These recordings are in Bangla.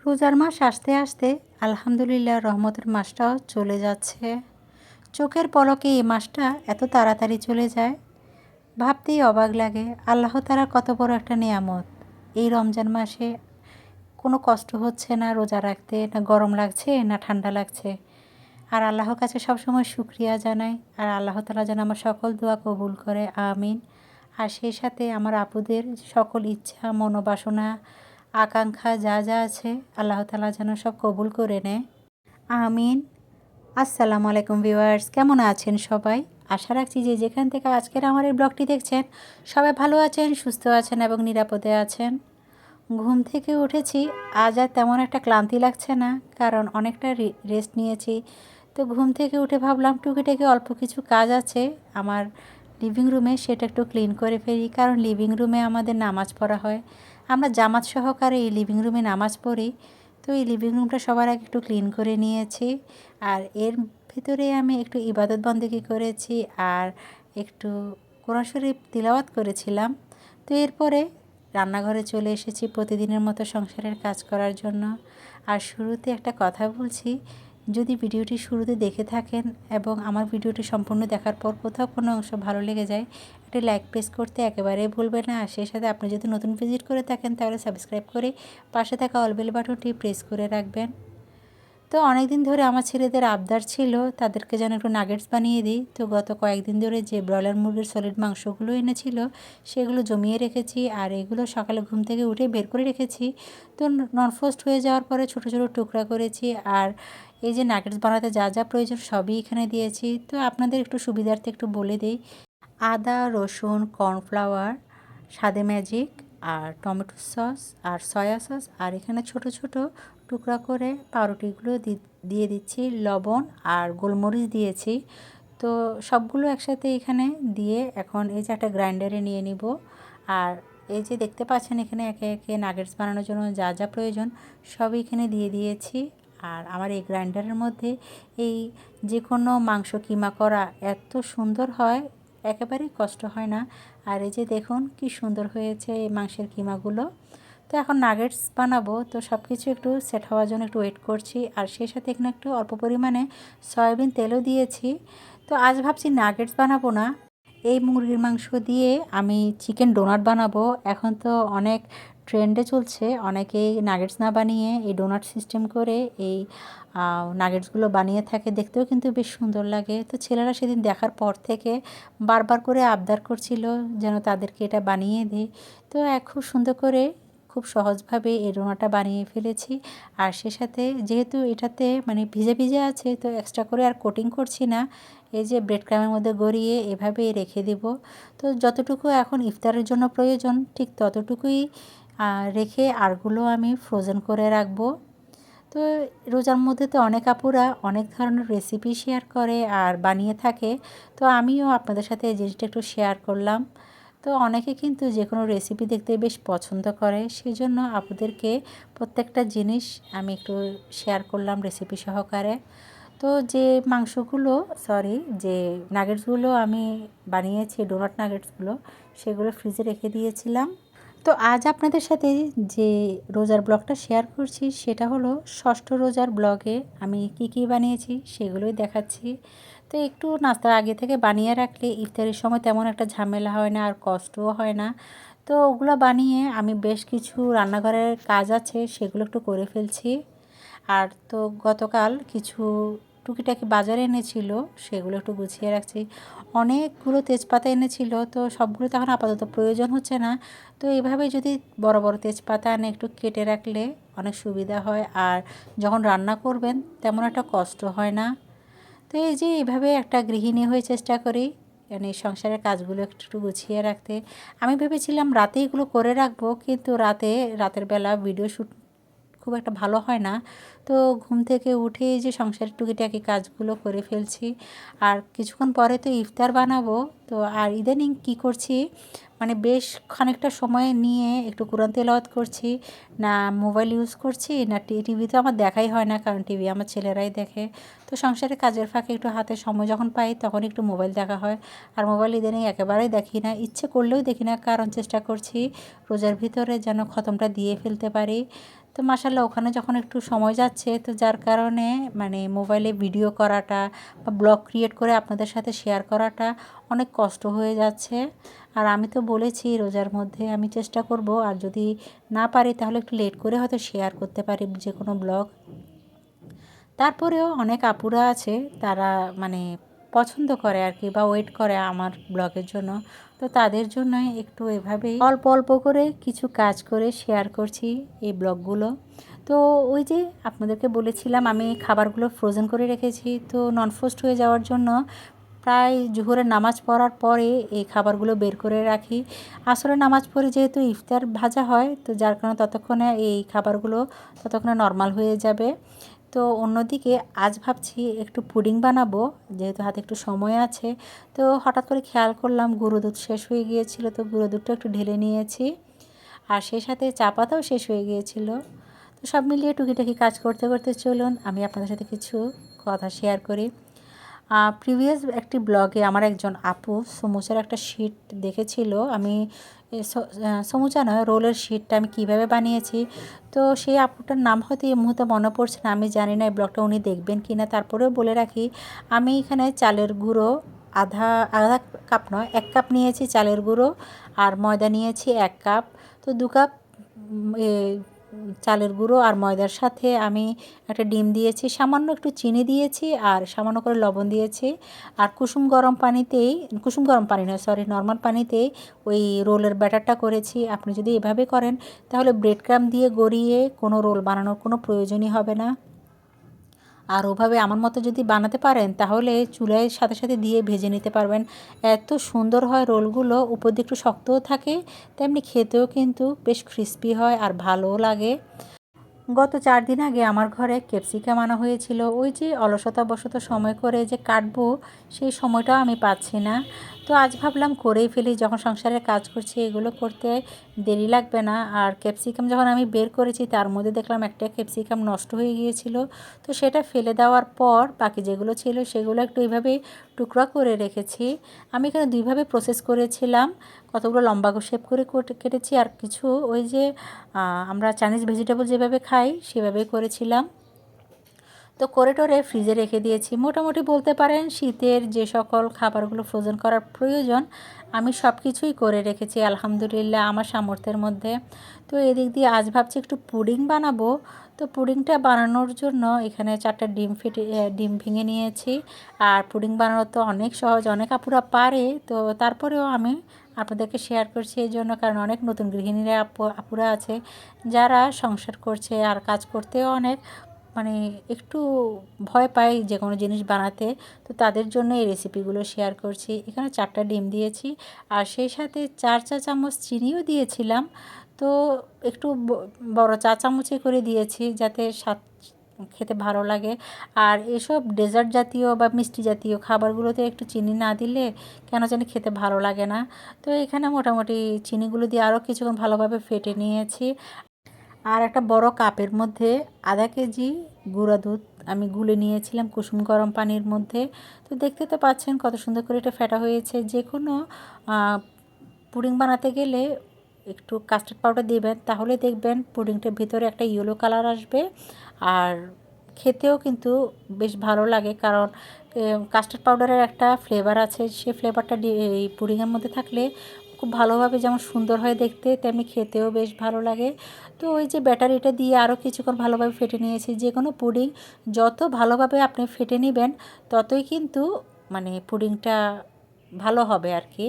রোজার মাস আসতে আসতে আলহামদুলিল্লাহ রহমতের মাসটাও চলে যাচ্ছে। চোখের পলকে এই মাসটা এত তাড়াতাড়ি চলে যায়, ভাবতেই অবাক লাগে আল্লাহ তাআলার কত বড় একটা নেয়ামত। এই রমজান মাসে কোনো কষ্ট হচ্ছে না রোজা রাখতে, না গরম লাগছে না ঠান্ডা লাগছে। আর আল্লাহর কাছে সবসময় শুকরিয়া জানাই, আর আল্লাহ তাআলা যেন আমার সকল দোয়া কবুল করে, আমিন। আর সেই সাথে আমার আপুদের সকল ইচ্ছা মনোবাসনা আকাঙ্ক্ষা যা যা আছে আল্লাহ তাআলা যেন সব কবুল করে নেয়, আমিন। আসসালামু আলাইকুম ভিউয়ার্স, কেমন আছেন সবাই? আশা রাখছি যে যেখান থেকে আজকের আমার এই ব্লগটি দেখছেন সবাই ভালো আছেন, সুস্থ আছেন এবং নিরাপদে আছেন। ঘুম থেকে উঠেছি, আজ আর তেমন একটা ক্লান্তি লাগছে না, কারণ অনেকটা রেস্ট নিয়েছি। তো ঘুম থেকে উঠে ভাবলাম টুকিটাকি অল্প কিছু কাজ আছে আমার লিভিং রুমে, সেটা একটু ক্লিন করে ফেলি, কারণ লিভিং রুমে আমাদের নামাজ পড়া হয়। আমরা জামাত সহকারে এই লিভিং রুমে নামাজ পড়ি। তো এই লিভিং রুমটা সবার আগে একটু ক্লিন করে নিয়েছি, আর এর ভিতরে আমি একটু ইবাদত বন্দেগী করেছি আর একটু কোরআন শরীফ তিলাওয়াত করেছিলাম। তো এরপরে রান্নাঘরে চলে এসেছি প্রতিদিনের মতো সংসারের কাজ করার জন্য। আর শুরুতে একটা কথা বলছি, যদি ভিডিওটি শুরুতে দেখে থাকেন এবং আমার ভিডিওটি সম্পূর্ণ দেখার পর কোথাও কোনো অংশ ভালো লেগে যায়, একটি লাইক প্রেস করতে একেবারেই ভুলবেন না। আর সেই সাথে আপনি যদি নতুন ভিজিট করে থাকেন তাহলে সাবস্ক্রাইব করে পাশে থাকা অল বেল বাটনটি প্রেস করে রাখবেন। তো অনেক দিন ধরে আমার ছেলেদের আবদার ছিল তাদেরকে যেন একটু নাগেটস বানিয়ে দিই। তো গত কয়েকদিন ধরে যে ব্রয়লার মুরগির সলিড মাংসগুলো এনেছিল সেগুলো জমিয়ে রেখেছি, আর এগুলো সকালে ঘুম থেকে উঠে বের করে রেখেছি। তো ননফ্রস্ট হয়ে যাওয়ার পরে ছোট ছোট টুকরা করেছি, আর এই যে নাগেটস বানাতে যা যা প্রয়োজন সবই এখানে দিয়েছি। তো আপনাদের একটু সুবিধার্থে একটু বলে দিই, আদা রসুন কর্নফ্লাওয়ার স্বাদে ম্যাজিক আর টমেটো সস আর সয়া সস, আর এখানে ছোট ছোট টুকরা করে পাউরুটিগুলো দিয়ে দিচ্ছি, লবণ আর গোলমরিচ দিয়েছি। তো সবগুলো একসাথে এখানে দিয়ে এখন এই যে একটা গ্রাইন্ডারে নিয়ে নিব। আর এই যে দেখতে পাচ্ছেন এখানে একে একে নাগেটস বানানোর জন্য যা যা প্রয়োজন সবই এখানে দিয়ে দিয়েছি। আর আমার এই গ্রাইন্ডারের মধ্যে এই যে কোনো মাংস কিমা করা এত সুন্দর হয়, একেবারেই কষ্ট হয় না। আর এই যে দেখুন কি সুন্দর হয়েছে এই মাংসের কিমাগুলো। তো এখন নাগেটস বানাবো, তো সব কিছু একটু সেট হওয়ার জন্য একটু ওয়েট করছি। আর সেই সাথে এখানে একটু অল্প পরিমাণে সয়াবিন তেলও দিয়েছি। তো আজ ভাবছি নাগেটস বানাবো না, এই মুরগির মাংস দিয়ে আমি চিকেন ডোনাট বানাবো। এখন তো অনেক ট্রেন্ডে চলছে, অনেকেই নাগেটস না বানিয়ে এই ডোনাট সিস্টেম করে এই নাগেটসগুলো বানিয়ে থাকে, দেখতেও কিন্তু বেশ সুন্দর লাগে। তো ছেলেরা সেদিন দেখার পর থেকে বারবার করে আবদার করছিল যেন তাদেরকে এটা বানিয়ে দিই। তো খুব সুন্দর করে খুব সহজভাবে এই ডোনাটা বানিয়ে ফেলেছি। আর সে সাথে যেহেতু এটাতে মানে ভিজে ভিজে আছে, তো এক্সট্রা করে আর কোটিং করছি না, এই যে ব্রেড ক্রামের মধ্যে গড়িয়ে এভাবেই রেখে দেব। তো যতটুকু এখন ইফতারের জন্য প্রয়োজন ঠিক ততটুকুই রেখে আরগুলো আমি ফ্রোজেন করে রাখবো। তো রোজার মধ্যে তো অনেক আপুরা অনেক ধরনের রেসিপি শেয়ার করে আর বানিয়ে থাকে, তো আমিও আপনাদের সাথে এই জিনিসটা একটু শেয়ার করলাম। তো অনেকে কিন্তু যে কোনো রেসিপি দেখতে বেশ পছন্দ করে, সেই জন্য আপুদেরকে প্রত্যেকটা জিনিস আমি একটু শেয়ার করলাম রেসিপি সহকারে। তো যে মাংসগুলো যে নাগেটসগুলো আমি বানিয়েছি ডোনাট নাগেটসগুলো, সেগুলো ফ্রিজে রেখে দিয়েছিলাম। তো আজ আপনাদের সাথে যে রোজার ব্লগটা শেয়ার করছি সেটা হলো ষষ্ঠ রোজার ব্লগে আমি কি কি বানিয়েছি সেগুলোই দেখাচ্ছি। তো একটু নাস্তার আগে থেকে বানিয়ে রাখলে ইফতারের সময় তেমন একটা ঝামেলা হয় না আর কষ্টও হয় না। তো ওগুলো বানিয়ে আমি বেশ কিছু রান্নাঘরের কাজ আছে সেগুলো একটু করে ফেলছি। আর তো গতকাল কিছু টুকিটাকি বাজারে এনেছিল, সেগুলো একটু গুছিয়ে রাখছি। অনেকগুলো তেজপাতা এনেছিল, তো সবগুলো তো এখন আপাতত প্রয়োজন হচ্ছে না। তো এইভাবে যদি বড় বড় তেজপাতা এনে একটু কেটে রাখলে অনেক সুবিধা হয়, আর যখন রান্না করবেন তেমন একটা কষ্ট হয় না। তো এই যে এইভাবে একটা গৃহিণী হয়ে চেষ্টা করি মানে সংসারের কাজগুলো একটু গুছিয়ে রাখতে। আমি ভেবেছিলাম রাতে এগুলো করে রাখবো, কিন্তু রাতের বেলা ভিডিও শ্যুট খুব একটা ভালো হয় না। তো ঘুম থেকে উঠে যে সংসারের টুকিটাকি কাজগুলো করে ফেলছি। আর কিছুক্ষণ পরে তো ইফতার বানাবো। তো আর ইদানিং কী করছি, মানে বেশ খানিকটা সময় নিয়ে একটু কোরআন তেলাওয়াত করছি, না মোবাইল ইউজ করছি না টিভি তো আমার দেখাই হয় না, কারণ টিভি আমার ছেলেরাই দেখে। তো সংসারের কাজের ফাঁকে একটু হাতে সময় যখন পাই তখন একটু মোবাইল দেখা হয়। আর মোবাইল ইদানিং একেবারেই দেখি না, ইচ্ছে করলেও দেখি না, কারণ চেষ্টা করছি রোজার ভিতরে যেন খতমটা দিয়ে ফেলতে পারি। তো মাশাআল্লাহ ওখানে যখন একটু সময় যাচ্ছে, তো যার কারণে মানে মোবাইলে ভিডিও করাটা বা ব্লগ ক্রিয়েট করে আপনাদের সাথে শেয়ার করাটা অনেক কষ্ট হয়ে যাচ্ছে। আর আমি তো বলেছি রোজার মধ্যে আমি চেষ্টা করব, আর যদি না পারি তাহলে একটু লেট করে হয়তো শেয়ার করতে পারি যে কোনো ব্লগ। তারপরেও অনেক আপুরা আছে তারা মানে পছন্দ করে আর কি, বা ওয়েট করে আমার ব্লগের জন্য। তো তাদের জন্যই একটু এভাবেই অল্প অল্প করে কিছু কাজ করে শেয়ার করছি এই ব্লগগুলো। তো ওই যে আপনাদেরকে বলেছিলাম আমি খাবারগুলো ফ্রোজেন করে রেখেছি, তো নন ফ্রোস্ট হয়ে যাওয়ার জন্য প্রায় জোহরের নামাজ পড়ার পরে এই খাবারগুলো বের করে রাখি। আসরের নামাজ পড়ে যেহেতু ইফতার ভাজা হয়, তো যার কারণে ততক্ষণে এই খাবারগুলো ততক্ষণে নর্মাল হয়ে যাবে। তো অন্যদিকে আজ ভাবছি একটু পুডিং বানাবো, যেহেতু হাতে একটু সময় আছে। তো হঠাৎ করে খেয়াল করলাম গুঁড়ো দুধ শেষ হয়ে গিয়েছিল, তো গুঁড়ো দুধটা একটু ঢেলে নিয়েছি, আর সেই সাথে চা পাতাও শেষ হয়ে গিয়েছিল। তো সব মিলিয়ে টুকিটাকি কাজ করতে করতে চলুন আমি আপনাদের সাথে কিছু কথা শেয়ার করি। প্রিভিয়াস একটি ব্লগে আমার একজন আপু সমুচার একটা শিট দেখেছিল, আমি সমুচা নয় রোলের শিটটা আমি কীভাবে বানিয়েছি। তো সেই আপুটার নাম হয়তো এই মুহূর্তে মনে পড়ছে না, আমি জানি না এই ব্লগটা উনি দেখবেন কি না। তারপরেও বলে রাখি, আমি এখানে চালের গুঁড়ো আধা আধা কাপ নয় 1 কাপ নিয়েছি চালের গুঁড়ো, আর ময়দা নিয়েছি 1 কাপ। তো 2 কাপ চালের গুঁড়ো আর ময়দার সাথে আমি একটা ডিম দিয়েছি, সামান্য একটু চিনি দিয়েছি, আর সামান্য করে লবণ দিয়েছি। আর কুসুম গরম পানি নয় সরি নর্মাল পানিতেই ওই রোলের ব্যাটারটা করেছি। আপনি যদি এভাবে করেন তাহলে ব্রেড ক্রাম্ব দিয়ে গড়িয়ে কোনো রোল বানানোর কোনো প্রয়োজনই হবে না। আর ওভাবে আমার মতো যদি বানাতে পারেন তাহলে চুলায় সাথে সাথে দিয়ে ভেজে নিতে পারবেন। এত সুন্দর হয় রোলগুলো, উপর দিয়ে একটু শক্তও থাকে, তেমনি খেতেও কিন্তু বেশ ক্রিস্পি হয় আর ভালোও লাগে। গত 4 দিন আগে আমার ঘরে ক্যাপসিকাম আনা হয়েছিল, ওই যে অলসতাবশত সময় করে যে কাটবো সেই সময়টাও আমি পাচ্ছি না। তো আজ ভাবলাম করেই ফেলি, যখন সংসারের কাজ করছি এগুলো করতে দেরি লাগবে না। আর ক্যাপসিকাম যখন আমি বের করেছি তার মধ্যে দেখলাম একটা ক্যাপসিকাম নষ্ট হয়ে গিয়েছিল। তো সেটা ফেলে দেওয়ার পর বাকি যেগুলো ছিল সেগুলো একটু এইভাবে টুকরা করে রেখেছি। আমি এখানে দুইভাবে প্রসেস করেছিলাম, কতগুলো লম্বা শেপ করে কেটেছি, আর কিছু ওই যে আমরা চাইনিজ ভেজিটেবল যেভাবে খাই সেভাবেই করেছিলাম। তো করে টোরে ফ্রিজে রেখে দিয়েছি। মোটামুটি বলতে পারেন শীতের যে সকল খাবারগুলো ফ্রোজেন করার প্রয়োজন আমি সব কিছুই করে রেখেছি আলহামদুলিল্লাহ আমার সামর্থ্যের মধ্যে। তো এদিক দিয়ে আজ ভাবছি একটু পুডিং বানাবো। তো পুডিংটা বানানোর জন্য এখানে 4টা ডিম ভেঙে নিয়েছি। আর পুডিং বানানো তো অনেক সহজ, অনেক আপুরা পারে, তো তারপরেও আমি আপনাদেরকে শেয়ার করছি এই জন্য, কারণ অনেক নতুন গৃহিণীরা আপুরা আছে যারা সংসার করছে আর কাজ করতেও অনেক মানে একটু ভয় পাই যে কোনো জিনিস বানাতে। তো তাদের জন্য এই রেসিপিগুলো শেয়ার করছি। এখানে 4টা ডিম দিয়েছি, আর সেই সাথে 4 চা চামচ চিনিও দিয়েছিলাম। তো একটু বড় চা চামচে করে দিয়েছি যাতে স্বাদ খেতে ভালো লাগে। আর এসব ডেজার্ট জাতীয় বা মিষ্টি জাতীয় খাবারগুলোতে একটু চিনি না দিলে কেন জানি খেতে ভালো লাগে না। তো এখানে মোটামুটি চিনিগুলো দিয়ে আরও কিছুক্ষণ ভালোভাবে ফেটে নিয়েছি। আর একটা বড় কাপের মধ্যে আধা কেজি গুঁড়া দুধ আমি গুলে নিয়েছিলাম কুসুম গরম পানির মধ্যে। তো দেখতে তো পাচ্ছেন কত সুন্দর করে এটা ফেটা হয়েছে। যে কোনো পুডিং বানাতে গেলে একটু কাস্টার্ড পাউডার দিবেন, তাহলে দেখবেন পুডিংটার ভিতরে একটা ইয়েলো কালার আসবে, আর খেতেও কিন্তু বেশ ভালো লাগে। কারণ কাস্টার্ড পাউডারের একটা ফ্লেভার আছে, সেই ফ্লেভারটা এই পুডিংয়ের মধ্যে থাকলে খুব ভালোভাবে যেমন সুন্দর হয় দেখতে, তেমনি খেতেও বেশ ভালো লাগে। তো ওই যে ব্যাটারিটা দিয়ে আরও কিছুক্ষণ ভালোভাবে ফেটে নিয়েছি। যে কোনো পুডিং যত ভালোভাবে আপনি ফেটে নেবেন ততই কিন্তু মানে পুডিংটা ভালো হবে আর কি।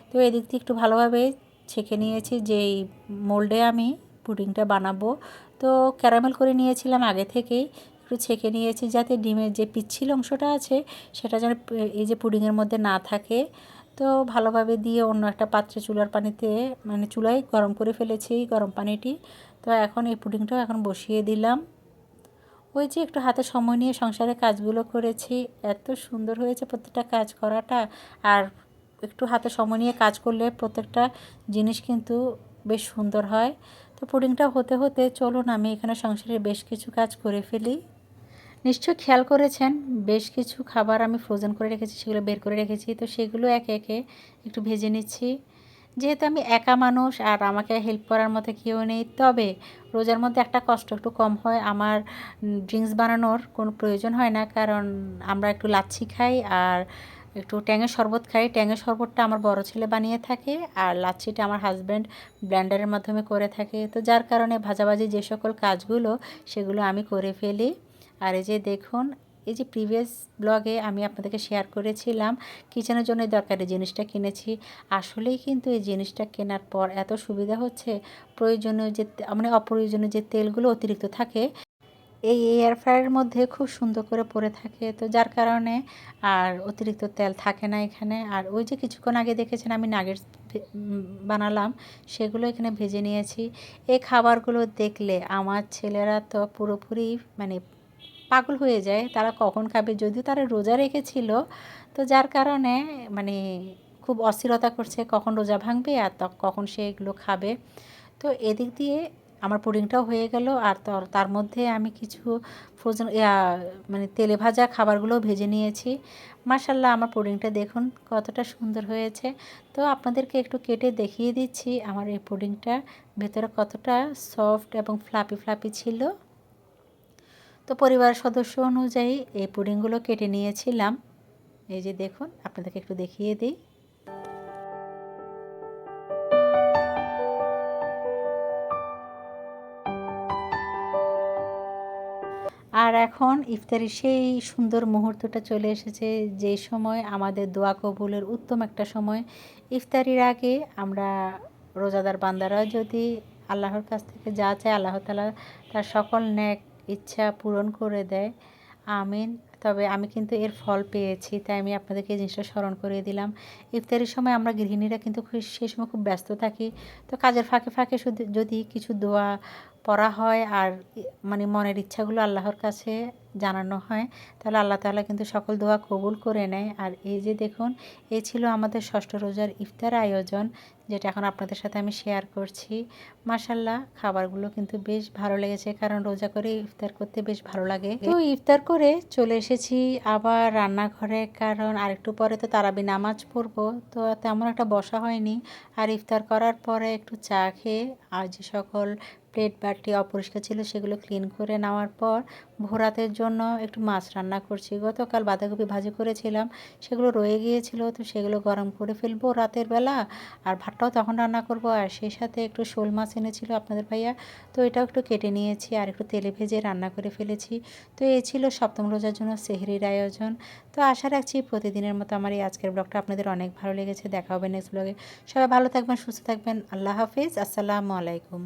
তো এদিক থেকে একটু ভালোভাবে ছেঁকে নিয়েছি যেই মোল্ডে আমি পুডিংটা বানাবো। তো ক্যারামেল করে নিয়েছিলাম আগে থেকেই, একটু ছেঁকে নিয়েছি যাতে ডিমের যে পিচ্ছিল অংশটা আছে সেটা যেন এই যে পুডিংয়ের মধ্যে না থাকে। তো ভালোভাবে দিয়ে অন্য একটা পাত্রে চুলার পানিতে মানে চুলায় গরম করে ফেলেছি গরম পানিটি। তো এখন এই পুডিংটাও এখন বসিয়ে দিলাম। ওই যে একটু হাতে সময় নিয়ে সংসারের কাজগুলো করেছি, এত সুন্দর হয়েছে প্রত্যেকটা কাজ করাটা। আর একটু হাতে সময় নিয়ে কাজ করলে প্রত্যেকটা জিনিস কিন্তু বেশ সুন্দর হয়। তো পুডিংটা হতে হতে চলুন আমি এখানে সংসারের বেশ কিছু কাজ করে ফেলি। নিশ্চয় খেয়াল করেছেন বেশ কিছু খাবার আমি ফ্রোজেন করে রেখেছি, সেগুলো বের করে রেখেছি। তো সেগুলো একে একে একটু ভেজে নিচ্ছি। যেহেতু আমি একা মানুষ আর আমাকে হেল্প করার মতো কেউ নেই, তবে রোজার মধ্যে একটা কষ্ট একটু কম হয়। আমার ড্রিঙ্কস বানানোর কোনো প্রয়োজন হয় না, কারণ আমরা একটু লাচ্ছি খাই আর একটু ট্যাঙের শরবত খাই। ট্যাঙের শরবতটা আমার বড় ছেলে বানিয়ে থাকে আর লাচ্ছিটা আমার হাজব্যান্ড ব্লেন্ডারের মাধ্যমে করে থাকে। তো যার কারণে ভাজাভাজি যে সকল কাজগুলো সেগুলো আমি করে ফেলি। আর এই যে দেখুন, এই যে প্রিভিয়াস ব্লগে আমি আপনাদেরকে শেয়ার করেছিলাম কিচেনের জন্য দরকারি জিনিসটা কিনেছি। আসলেই কিন্তু এই জিনিসটা কেনার পর এত সুবিধা হচ্ছে, প্রয়োজনীয় যে মানে অপ্রয়োজনীয় যে তেলগুলো অতিরিক্ত থাকে এই এয়ার ফ্রায়ারের মধ্যে খুব সুন্দর করে পড়ে থাকে। তো যার কারণে আর অতিরিক্ত তেল থাকে না এখানে। আর ওই যে কিছুক্ষণ আগে দেখেছেন আমি নাগেটস বানালাম, সেগুলো এখানে ভেজে নিয়েছি। এই খাবারগুলো দেখলে আমার ছেলেরা তো পুরোপুরি মানে পাগল হয়ে যায়, তারা কখন খাবে। যদিও তারা রোজা রেখেছিল, তো যার কারণে মানে খুব অস্থিরতা করছে কখন রোজা ভাঙবে আর কখন সে এগুলো খাবে। তো এদিক দিয়ে আমার পুডিংটাও হয়ে গেল। আর তার মধ্যে আমি কিছু ফ্রোজেন মানে তেলে ভাজা খাবারগুলোও ভেজে নিয়েছি। মাশাল্লাহ, আমার পুডিংটা দেখুন কতটা সুন্দর হয়েছে। তো আপনাদেরকে একটু কেটে দেখিয়ে দিচ্ছি আমার এই পুডিংটা ভেতরে কতটা সফট এবং ফ্লাপি ফ্লাপি ছিল। তো পরিবারের সদস্য অনুযায়ী এই পুডিংগুলো কেটে নিয়েছিলাম। এই যে দেখুন, আপনাদেরকে একটু দেখিয়ে দিই। আর এখন ইফতারির সেই সুন্দর মুহূর্তটা চলে এসেছে, যে সময় আমাদের দোয়া কবুলের উত্তম একটা সময়। ইফতারির আগে আমরা রোজাদার বান্দারা যদি আল্লাহর কাছ থেকে যা চায়, আল্লাহ তাআলা তার সকল নেক ইচ্ছা পূরণ করে দেয়। আমিন। তবে আমি কিন্তু এর ফল পেয়েছি, তাই আমি আপনাদেরকে এই জিনিসটা স্মরণ করিয়ে দিলাম। ইফতারির সময় আমরা গৃহিণীরা কিন্তু সেই সময় খুব ব্যস্ত থাকি। তো কাজের ফাঁকে ফাঁকে শুধু যদি কিছু দোয়া পড়া হয় আর মানে মনের ইচ্ছাগুলো আল্লাহর কাছে জানানো হয়, তাহলে আল্লাহ তাআলা কিন্তু সকল দোয়া কবুল করে নেয়। আর এই যে দেখুন, এই ছিল আমাদের ষষ্ঠ রোজার ইফতার আয়োজন, যেটা এখন আপনাদের সাথে আমি শেয়ার করছি। মাশাল্লাহ, খাবারগুলো কিন্তু বেশ ভালো লেগেছে, কারণ রোজা করে ইফতার করতে বেশ ভালো লাগে। তো ইফতার করে চলে এসেছি আবার রান্নাঘরে, কারণ আরেকটু পরে তো তারাবি নামাজ পড়বো। তো তেমন একটা বসা হয়নি। আর ইফতার করার পরে একটু চা খেয়ে আর যে সকল প্লেট বাটি অপরিষ্কার ছিল সেগুলো ক্লিন করে নেওয়ার পর ভোরাতের জন্য একটু মাছ রান্না করছি। গতকাল বাঁধাকপি ভাজি করেছিলাম, সেগুলো রয়ে গিয়েছিল, তো সেগুলো গরম করে ফেলবো রাতের বেলা। আর ভাতটাও তখন রান্না করব। আর সেই সাথে একটু শোল মাছ এনেছিল আপনাদের ভাইয়া, তো এটাও একটু কেটে নিয়েছি আর একটু তেলে ভেজে রান্না করে ফেলেছি। তো এই ছিল সপ্তম রোজার জন্য সেহরির আয়োজন। তো আশা রাখছি প্রতিদিনের মতো আমার এই আজকের ব্লগটা আপনাদের অনেক ভালো লেগেছে। দেখা হবে নেক্সট ব্লগে। সবাই ভালো থাকবেন, সুস্থ থাকবেন। আল্লাহ হাফিজ, আসসালামু আলাইকুম।